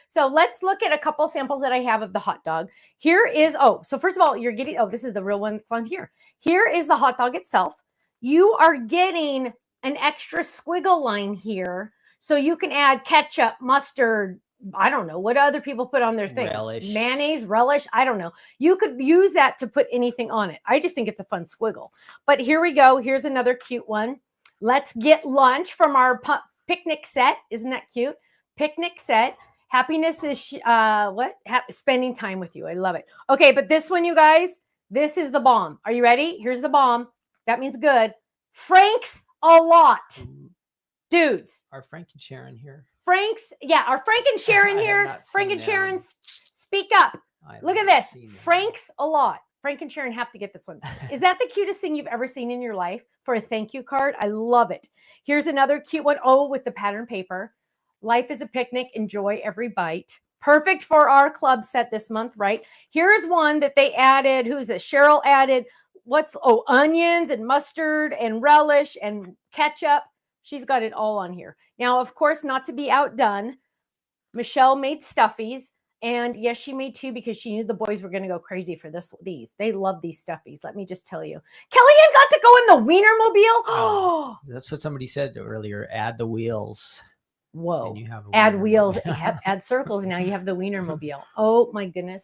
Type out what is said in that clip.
So let's look at a couple samples that I have of the hot dog. Here is, so first of all, you're getting, this is the real one that's on here. Here is the hot dog itself. You are getting an extra squiggle line here. So you can add ketchup, mustard, I don't know, what other people put on their things? Relish. Mayonnaise, relish, I don't know. You could use that to put anything on it. I just think it's a fun squiggle. But here we go. Here's another cute one. Let's get lunch from our picnic set. Isn't that cute? Picnic set. Happiness is spending time with you. I love it. Okay, but this one, you guys, this is the bomb. Are you ready? Here's the bomb. That means good. Frank's a lot. Dudes. Are Frank and Sharon here? Are Frank and Sharon here? Frank and Sharon, speak up. Look at this. Frank's a lot. Frank and Sharon have to get this one. Is that the cutest thing you've ever seen in your life for a thank you card? I love it. Here's another cute one. Oh, with the pattern paper. Life is a picnic. Enjoy every bite. Perfect for our club set this month, right? Here's one that they added. Who's it? Cheryl added onions and mustard and relish and ketchup. She's got it all on here. Now, of course, not to be outdone, Michelle made stuffies. And yes, she made two because she knew the boys were going to go crazy for these. They love these stuffies. Let me just tell you. Kellyanne got to go in the Wienermobile. Oh, that's what somebody said earlier. Add the wheels. Whoa. Add wheels. Add circles. Now you have the Wienermobile. Oh, my goodness.